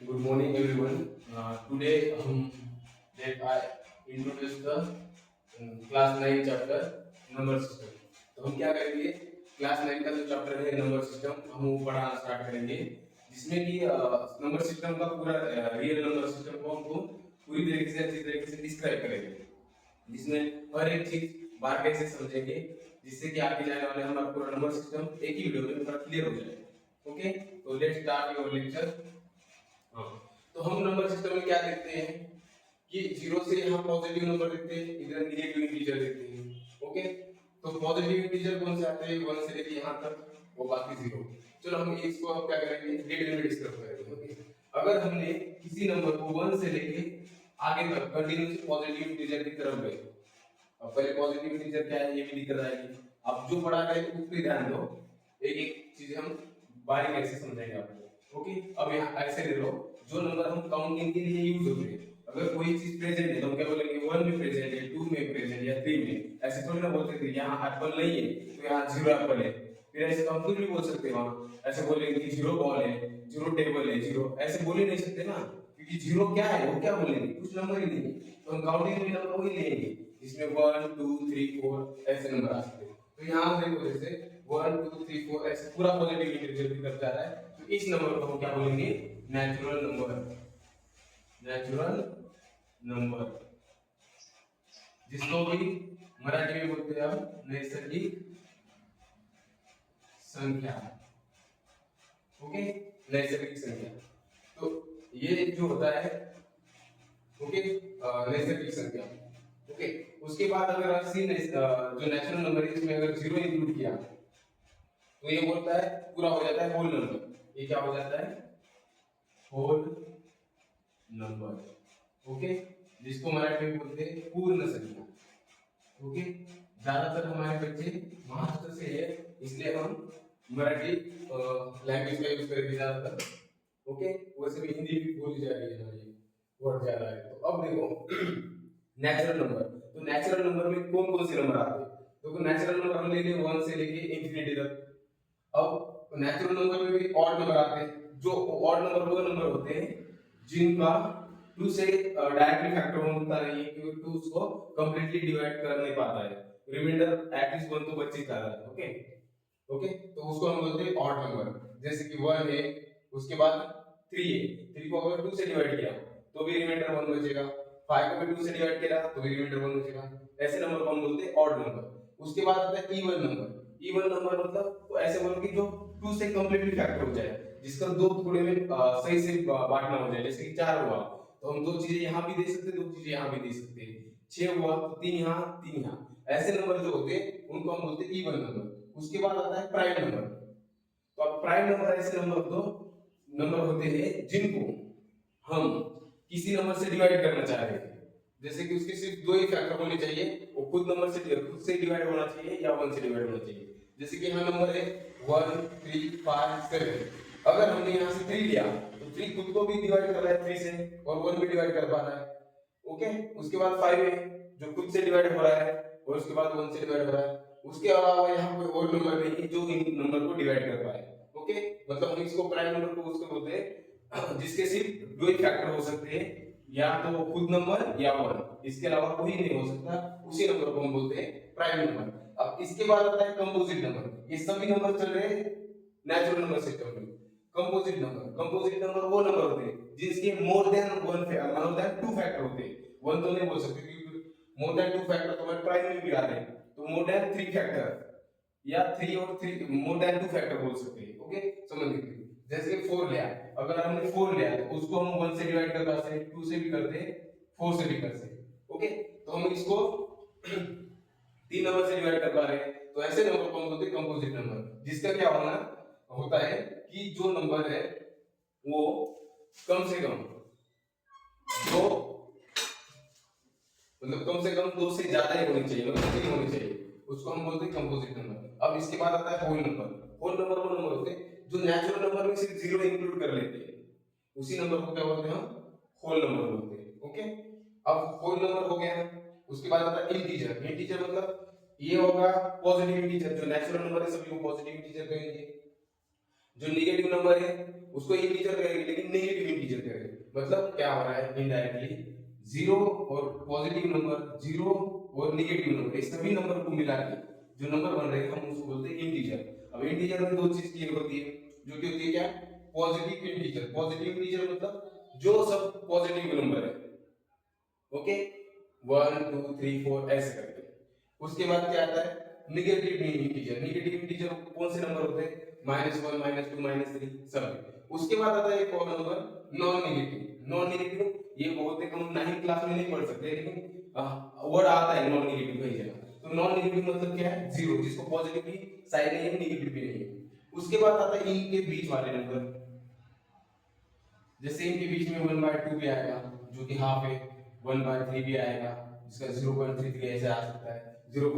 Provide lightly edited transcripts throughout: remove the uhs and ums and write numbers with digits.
Good morning, everyone. Today, that I introduce the class 9 chapter number system. तो हम क्या करेंगे? क्लास 9 का जो चैप्टर है नंबर सिस्टम हम वो पढ़ाना स्टार्ट करेंगे, जिसमें कि नंबर सिस्टम का पूरा रियल नंबर सिस्टम को हमको पूरी तरीके से अच्छी तरीके से डिस्क्राइब करेंगे, जिसमें हर एक चीज बार से समझेंगे, जिससे कि आगे जाने वाले हमारा पूरा नंबर सिस्टम एक ही वीडियो में पूरा क्लियर हो जाए। ओके, तो लेट्स स्टार्ट योर लेक्चर। हाँ, तो हम नंबर सिस्टम में क्या देखते हैं कि जीरो से यहाँ पॉजिटिव नंबर देखते हैं, इधर निगेटिव इंटीजर देखते हैं। ओके, तो पॉजिटिव इंटीजर कौन से आते हैं? 1 से लेके यहाँ तक, वो बाकी जीरो। चलो हम इसको अब क्या करेंगे, डिटेल में डिस्कस करेंगे। ओके, अगर हमने किसी नंबर को 1 से लेके आगे तक कंटिन्यूअसली पॉजिटिव इंटीजर की तरफ गए, अब पहले पॉजिटिव इंटीजर क्या है ये भी दिख रहा है, अब जो पढ़ा रहे हैं उस पे ध्यान दो, एक एक चीज हम बारीक ऐसे समझाएंगे आपको। ओके, अब यहाँ ऐसे ले लो, जो नंबर हम काउंटिंग के लिए यूज होते हैं, अगर कोई चीज प्रेजेंट है तो हम क्या बोलेंगे? 1 में प्रेजेंट है, 2 में प्रेजेंट या 3 में। ऐसे थोड़ी ना बोल सकते यहाँ एप्पल नहीं है तो यहाँ 0 एप्पल है, फिर ऐसे तो हम कुछ भी बोल सकते हैं। वहां ऐसे बोलेंगे कि 0 बॉल है, 0 टेबल है, 0 ऐसे बोल ही नहीं सकते ना, क्योंकि 0 क्या है, वो क्या बोलेंगे? कुछ नंबर ही नहीं है, तो हम काउंटिंग में नंबर वही लेंगे जिसमें 1 2 3 4 ऐसे नंबर आ सकते हैं। तो यहाँ देखो जैसे 1 2 3 4 ऐसे पूरा पॉजिटिव इंटीजर की तरफ जा रहा है, तो इस नंबर को हम क्या बोलेंगे? Natural number. नेचुरल नंबर, जिसको भी मराठी में बोलते हैं हम नैसर्गिक संख्या। ओके, नैसर्गिक संख्या। तो ये जो होता है, ओके, नैसर्गिक संख्या। ओके, उसके बाद अगर अस्सी जो नेचुरल नंबर है इसमें अगर 0 इंक्लूड किया तो ये बोलता है पूरा हो जाता है होल नंबर। ये क्या हो जाता है? Whole number. ओके, जिसको मराठी में बोलते हैं पूर्ण संख्या। ओके, ज्यादातर हमारे बच्चे महाराष्ट्र से है, इसलिए हम मराठी लैंग्वेज का यूज करेंगे ज्यादातर। ओके, वैसे भी हिंदी भी बोली जा रही है हमारी, वर्ड ज्यादा है। तो अब देखो नेचुरल नंबर, तो नेचुरल नंबर में कौन कौन से नंबर आते हैं? तो नेचुरल नंबर हम ले लें 1 से लेके इंफिनिटी तक। अब नेचुरल नंबर में भी ऑड नंबर आते हैं, जो ऑड नंबर वो नंबर होते हैं जिनका 2 से डायरेक्टली फैक्टर होता नहीं है, क्योंकि 2 उसको कंप्लीटली डिवाइड कर नहीं पाता है, रिमाइंडर एटलीस्ट 1 तो बच ही जाता है। ओके, ओके, तो उसको हम बोलते हैं ऑड नंबर। जैसे कि 1 है, उसके बाद 3 है, 3 को अगर 2 से डिवाइड किया तो भी रिमाइंडर 1 बचेगा, 5 को भी 2 से डिवाइड किया तो भी रिमाइंडर 1 बचेगा। ऐसे नंबर को हम बोलते हैं ऑड नंबर। उसके बाद आता है इवन नंबर। इवन नंबर मतलब ऐसे बोलो कि जो 2 से कंप्लीटली फैक्टर हो जाए, जिसका दो टुकड़े में सही से बांटना हो जाए। जैसे कि 4 हुआ तो हम दो चीजें यहाँ भी दे सकते हैं, दो चीजें यहाँ भी दे सकते हैं। 6 हुआ तो 3 यहाँ 3 यहाँ। ऐसे नंबर जो होते हैं उनको हम बोलते हैं इवन नंबर। उसके बाद आता है प्राइम नंबर। तो अब प्राइम नंबर ऐसे नंबर होते हैं जिनको हम किसी नंबर से डिवाइड करना चाह रहे हैं, जैसे कि उसके सिर्फ दो ही फैक्टर होने चाहिए, वो खुद से डिवाइड होना चाहिए या 1 से डिवाइड होना चाहिए। जैसे कि यहाँ नंबर है 1 3 5 7, अगर हमने यहाँ से 3 लिया तो 3 खुद को भी डिवाइड कर रहा है 3 से, और 1 भी डिवाइड कर पा रहा है। ओके, उसके बाद 5 है जो खुद से डिवाइड हो रहा है, और उसके बाद 1 से डिवाइड हो रहा है। उसके अलावा यहाँ कोई और नंबर नहीं है जो इन नंबर को डिवाइड कर पाए। ओके, मतलब हम इसको प्राइम नंबर को उसको बोलते हैं जिसके सिर्फ दो ही फैक्टर हो सकते हैं, या तो वो खुद नंबर या 1, इसके अलावा कोई नहीं हो सकता, उसी नंबर को हम बोलते हैं प्राइम नंबर। अब इसके बाद आता है कंपोजिट नंबर। ये सभी नंबर चल रहे हैं नेचुरल नंबर सिस्टम में। कंपोजिट नंबर वो नंबर होते हैं जिसके मोर देन 2 फैक्टर होते हैं। 1 तो नहीं बोल सकते क्योंकि मोर देन 2 फैक्टर तो हमारे प्राइम में भी आते हैं, तो मोर देन 3 फैक्टर या 3 और 3 मोर देन 2 फैक्टर बोल सकते हैं। ओके, समझ लीजिए जैसे 4 लिया, अगर हमने 4 लिया तो उसको हम 1 से डिवाइड कर सकते हैं, 2 से भी करते हैं, 4 से भी कर सकते हैं। ओके, तो हम इसको 3 नंबर से डिवाइड कर पा रहे हैं, तो ऐसे नंबर को हम बोलते हैं कंपोजिट नंबर, जिसका क्या होना होता है कि जो नंबर है वो कम से कम दो, मतलब कम से कम 2 से ज्यादा ही होनी चाहिए, मतलब 3 होनी चाहिए, उसको हम बोलते हैं कंपोजिट नंबर। अब इसके बाद आता है होल नंबर। होल नंबर वो नंबर होते हैं जो नेचुरल नंबर में सिर्फ 0 इंक्लूड कर लेते हैं, उसी नंबर को क्या बोलते हैं? हम होल नंबर बोलते हैं। ओके, अब होल नंबर हो गया। उसके बाद आता है इंटीजर। इंटीजर मतलब ये होगा पॉजिटिव इंटीजर, जो नेचुरल नंबर है सभी को पॉजिटिव इंटीजर कहेंगे। जो नेगेटिव नंबर है उसको इंटीजर करेंगे, लेकिन नेगेटिव इंटीजर करेंगे। मतलब क्या हो रहा है इनडायरेक्टली, जीरो और पॉजिटिव नंबर, जीरो और नेगेटिव नंबर, इस सभी नंबर को मिला के जो नंबर बन रहे हैं हम उसको बोलते हैं इंटीजर। अब इंटीजर में दो चीज की होती है, जो कि होती है क्या, पॉजिटिव इंटीजर। पॉजिटिव इंटीजर मतलब जो सब पॉजिटिव नंबर है, ओके, 1 2 3 4 ऐसे करके। उसके बाद क्या आता है निगेटिव इंटीजर। निगेटिव इंटीजर कौन से नंबर होते हैं, -1 -2 -3 सब। उसके बाद आता है एक और number non negative. Non negative ये बहुत कम 9th क्लास में नहीं पढ़ सकते, लेकिन वर्ड आता है नॉन नेगेटिव कई जगह। तो नॉन नेगेटिव मतलब क्या है, जीरो, जिसको पॉजिटिव भी साइड नहीं है नेगेटिव भी नहीं है। उसके बाद आता है इनके बीच वाले नंबर, जैसे इनके बीच में 1/2 भी आएगा जो कि हाफ है, 1/3 भी आएगा जिसका 0.33 ऐसे आ सकता है, 0.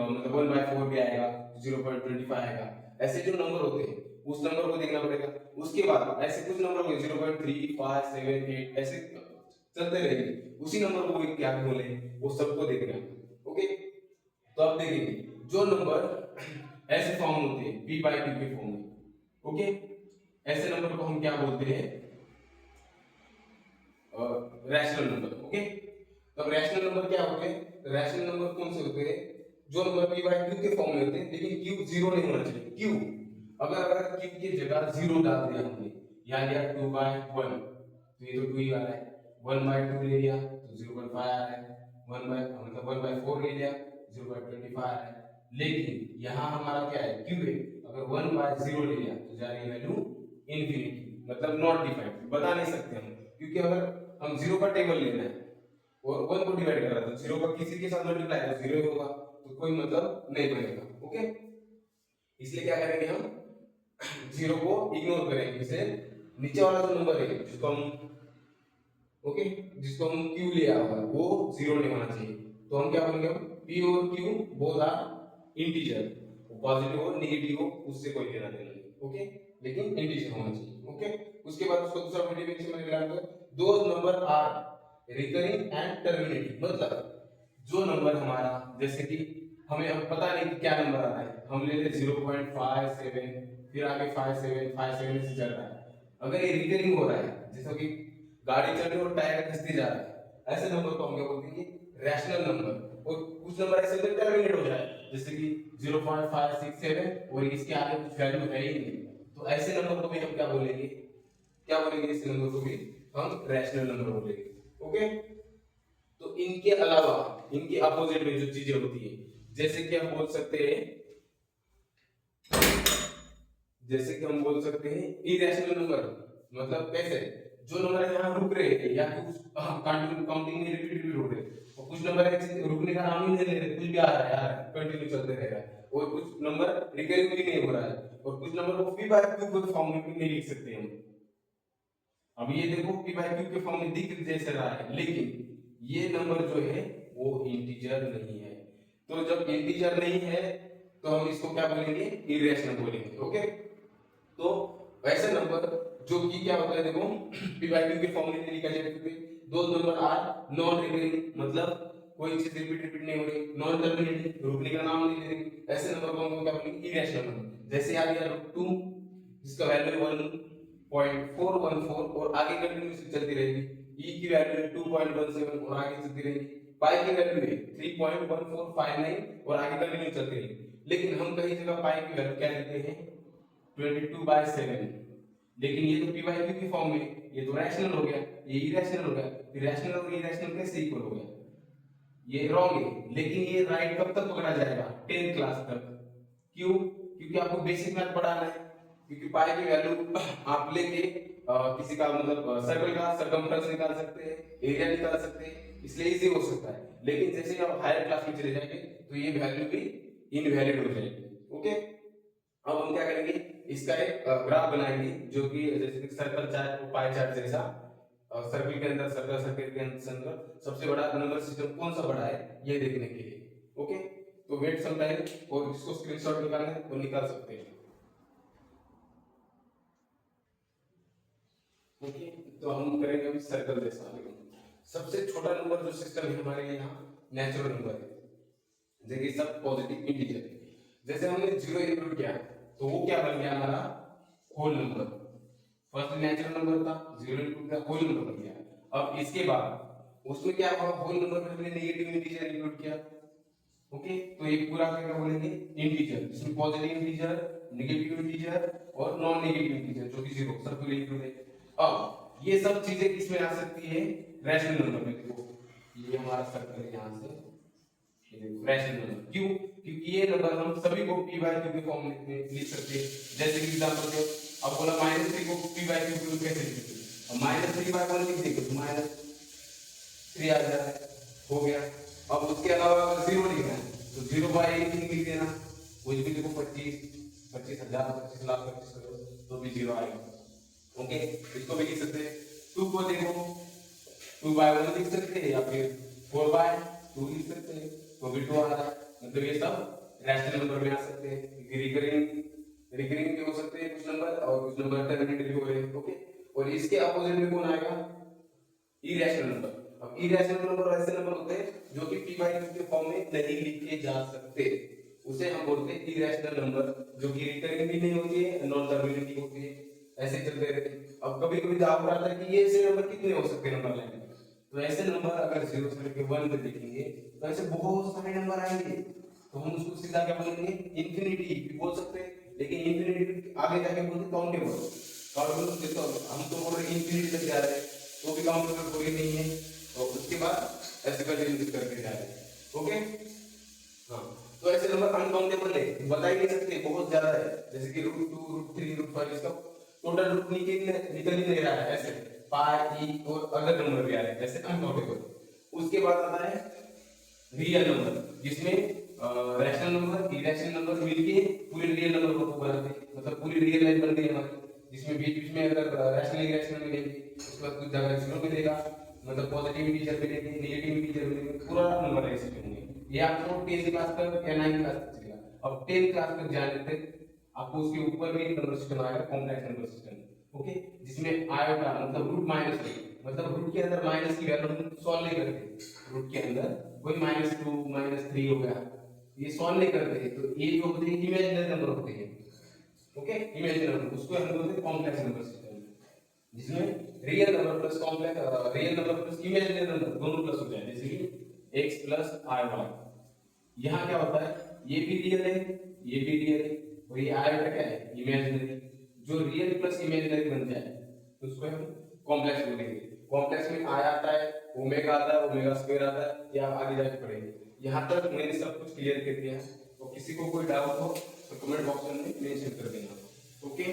मतलब 1/4 भी आएगा, 0.25 आएगा। ऐसे जो नंबर होते हैं उस नंबर को देखना पड़ेगा। उसके बाद ऐसे कुछ नंबर होंगे 0.3 5 7 8 ऐसे चलते रहेंगे, उसी नंबर को क्या बोले वो सबको देखना है, ओके। तो आप देखेंगे जो नंबर ऐसे फॉर्म होते हैं p/q के फॉर्म में, ओके, ऐसे नंबर को हम क्या बोलते हैं, रैशनल नंबर, ओके। तब रैशनल नंबर क्या होते हैं, रैशनल नंबर कौन से होते हैं, जो नंबर p/q के फॉर्म में होते हैं, लेकिन q जीरो नहीं होना चाहिए। q अगर q की जगह जीरो डाल दिया हमने, यहाँ लिया 2/1 तो ये तो 2 ही आ रहा है, 1/2 ले लिया तो 0.5 आ रहा है, मतलब 1/4 ले लिया 0.25 आ रहा है। लेकिन यहाँ हमारा क्या है q है, अगर 1/0 ले लिया तो जा रही है वैल्यू इंफिनिटी, मतलब नॉट डिफाइंड, बता नहीं सकते हम, क्योंकि अगर हम जीरो का टेबल लेना है और 1 को डिवाइड कर रहा है तो जीरो का किसी के साथ मल्टीप्लाई तो जीरो ही होगा, तो कोई मतलब नहीं बनेगा, ओके। इसलिए क्या करेंगे हम, जीरो को इग्नोर करेंगे, इसे नीचे वाला जो नंबर है जिसको हम, ओके, जिसको हम q लिया हुआ है वो जीरो नहीं होना चाहिए। तो हम क्या बोलेंगे, p और q both are integer, positive हो नेगेटिव हो उससे कोई लेना देना नहीं, ओके, लेकिन इंटीजर होना चाहिए, ओके। उसके बाद उसको दूसरा मल्टीप्लिकेशन में मिलाकर those number are recurring and terminating, मतलब जो नंबर हमारा, जैसे कि हमें अब पता नहीं कि क्या नंबर आ रहा है, हम ले ले 0.57 फिर आगे 57 से चल रहा है, अगर ये रिकरिंग हो रहा है, जैसे कि गाड़ी चल रही है और टायर खसते जा रहा है, ऐसे नंबर को हम क्या बोलते हैं, रैशनल नंबर। और कुछ नंबर ऐसे होते हैं टर्मिनेट हो जाए, जैसे कि 0.567 और इसके आगे कुछ वैल्यू है ही नहीं, तो ऐसे नंबर को भी हम क्या बोलेंगे, क्या बोलेंगे, इस नंबर को भी हम रैशनल नंबर बोलेंगे, ओके। तो इनके अलावा इनके अपोजिट में जो चीजें होती है, जैसे कि हम बोल सकते हैं, जैसे कि हम बोल सकते हैं इरेशनल नंबर, मतलब कैसे, जो नंबर यहाँ रुक रहे हैं या कुछ काउंटिंग में रिपीट हो रहे हैं, और कुछ नंबर है रुकने का नाम ही नहीं ले रहे, कुछ भी आ रहा है यार कंटिन्यू चलते रहेगा, और कुछ नंबर रिकरिंग भी नहीं हो रहा है, और कुछ नंबर को p/q के फॉर्म में भी नहीं लिख सकते हम। अब ये देखो p/q के फॉर्म में दिख जैसे रहा है, लेकिन ये नंबर जो है वो इंटीजर नहीं है। तो जब इंटीजर नहीं है तो हम इसको क्या बोलेंगे, इरेशनल बोलेंगे, ओके। तो वैसे नंबर जो कि क्या होता है, देखो p/q के फॉर्म में नहीं लिखा जाए, क्योंकि दो नंबर आर नॉन रिकरिंग, मतलब कोई चीज रिपीट नहीं हो रही, नॉन टर्मिनेटिंग, रुकने का नाम नहीं ले रही, ऐसे नंबर को हम क्या बोलेंगे, इरेशनल नंबर। जैसे आ गया 2 जिसका वैल्यू 1.414 और आगे कंटिन्यूअसली चलती रहेगी, e की वैल्यू है 2.17 और आगे चलती रहेगी, पाई की वैल्यू है 3.1459 और आगे कंटिन्यू चलती रहेगी। लेकिन हम कहीं जगह पाई की वैल्यू क्या लेते हैं, 22/7, लेकिन ये तो p/q की फॉर्म में, ये तो रैशनल हो गया, ये इरेशनल हो गया, फिर रैशनल और इरेशनल कैसे इक्वल हो गया, ये रॉन्ग है। लेकिन ये राइट कब तक पकड़ा जाएगा, 10th क्लास तक। क्यों, क्योंकि आपको बेसिक मैथ पढ़ाना है, क्योंकि पाई की वैल्यू आप लेके किसी का मतलब सर्कल का सर्कमफ्रेंस निकाल सकते हैं, एरिया निकाल सकते हैं, इसलिए इजी हो सकता है। लेकिन जैसे आप हायर क्लास में चले जाएंगे तो ये वैल्यू भी इनवैलिड हो जाएगी, ओके। अब हम क्या करेंगे, इसका एक ग्राफ बनाएंगे, जो कि जैसे कि सर्कल चार्ट और पाई चार्ट जैसा, सर्कल के अंदर सर्कल, सर्कल के अंदर सबसे बड़ा नंबर सिस्टम कौन सा बड़ा है ये देखने के लिए, ओके। तो वेट सम टाइम और इसको स्क्रीनशॉट निकालना है तो निकाल सकते हैं, ओके। तो हम करेंगे अभी सर्कल जैसा। सबसे छोटा नंबर जो सिस्टम है हमारे यहाँ नेचुरल नंबर है, देखिए सब पॉजिटिव इंटीजर। जैसे हमने जीरो इंक्लूड किया तो वो क्या बन गया हमारा whole number. First natural number था, जीरो इंक्लूड किया, होल नंबर बन गया। अब इसके बाद उसमें क्या हुआ, होल नंबर में हमने नेगेटिव इंटीजर इंक्लूड किया। ओके, तो ये पूरा क्या बोलेंगे, इंटीजर, जिसमें पॉजिटिव इंटीजर, नेगेटिव इंटीजर और नॉन नेगेटिव इंटीजर जो कि जीरो सब इंक्लूड है। अब ये सब चीजें किसमें आ सकती है, रैशनल नंबर में। देखो ये हमारा सर्कल है यहां से, ये देखो रैशनल नंबर। क्यों, क्योंकि ये नंबर हम सभी को p बाय q के फॉर्म में लिख सकते हैं। जैसे कि एग्जांपल दो, अब बोला -3 को p बाय q को कैसे लिख सकते हैं, अब -3 बाय 1 लिख देंगे तो -3 आ जाता है, हो गया। अब उसके अलावा अगर 0 लिखना है तो 0 बाय 1 लिख देना, कुछ भी देखो 25, 25,000, 25 लाख, 25 करोड़, तो भी 0 आएगा। ओके, इसको भी लिख सकते हैं। 2 को देखो 2 बाय 1 लिख सकते हैं या फिर 4 बाय 2 लिख सकते हैं, तो भी 2 आ रहा है। मतलब ये सब रैशनल नंबर में आ सकते हैं, क्योंकि रिकरिंग भी हो सकते हैं कुछ नंबर, और कुछ नंबर टर्मिनेटली हो रहे हैं। ओके, और इसके अपोजिट में कौन आएगा, इरेशनल नंबर। अब इरेशनल नंबर ऐसे नंबर होते हैं जो कि p बाय q के फॉर्म में नहीं लिखे जा सकते, उसे हम बोलते हैं इरेशनल नंबर, जो कि रिकरिंग भी नहीं होती है, नॉन टर्मिनेटिंग होती है, ऐसे चलते रहते हैं। अब कभी कभी डाउट आता है कि ये ऐसे नंबर कितने हो सकते हैं नंबर लाइन में, तो ऐसे नंबर अगर 0 से लेकर 1 तक देखेंगे तो ऐसे बहुत सारे नंबर आएंगे, तो हम उसको सीधा क्या बोलेंगे, इंफिनिटी भी बोल सकते हैं, लेकिन इंफिनिटी आगे जाके बोलते काउंटेबल। काउंटेबल देखो हम तो बोल रहे इंफिनिटी तक जा रहे हैं, तो भी काउंटेबल कोई नहीं है, और उसके बाद ऐसे कंटिन्यू करके जा रहे हैं। ओके, हाँ, तो ऐसे नंबर अनकाउंटेबल है, बता ही नहीं सकते, बहुत ज्यादा है। जैसे कि √2, √3, √5, इसका टोटल रूट निकल ही नहीं रहा है, ऐसे पाई ई और अदर नंबर भी आ रहे हैं, ऐसे अनकाउंटेबल। उसके बाद आता है रियल नंबर, जिसमें रैशनल नंबर, इरेशनल नंबर मिलके पूरे रियल नंबर को बनाते हैं, मतलब पूरी रियल लाइन बन गई हमारी, जिसमें बीच बीच में अगर रैशनल इरेशनल मिलेंगे उसके बाद कुछ जगह जीरो मिलेगा, मतलब पॉजिटिव इंटीजर मिलेंगे, नेगेटिव इंटीजर मिलेंगे, पूरा नंबर ऐसे होंगे। ये आपको 10th क्लास तक या 9th क्लास तक चलेगा। अब 10th क्लास तक जाने तक आपको उसके ऊपर भी एक नंबर सिस्टम आएगा, कॉम्प्लेक्स नंबर सिस्टम। ओके, जिसमें आयोटा मतलब रूट माइनस, मतलब रूट के अंदर माइनस की वैल्यू हम सॉल्व नहीं करते, रूट के अंदर कोई -2 -3 हो गया, ये सॉल्व नहीं करते, तो ये जो होते हैं इमेजिनरी नंबर होते हैं। ओके, इमेजिनरी नंबर उसको हम बोलते हैं कॉम्प्लेक्स नंबर सिस्टम, जिसमें real number plus complex, real number plus imaginary number दोनों प्लस हो जाए, जैसे कि x प्लस i y। यहाँ क्या होता है, ये भी रियल है, ये भी रियल है, और ये आयोटा क्या है, इमेजिनरी। जो रियल प्लस इमेजिनरी बन जाए तो उसको हम कॉम्प्लेक्स बोलेंगे। कॉम्प्लेक्स में आ आता है, ओमेगा आता है, ओमेगा स्क्वायर आता है, या आगे जाके पढ़ेंगे। यहाँ तक मैंने सब कुछ क्लियर कर दिया है, तो किसी को कोई डाउट हो तो कमेंट बॉक्स में मेंशन कर देना। ओके।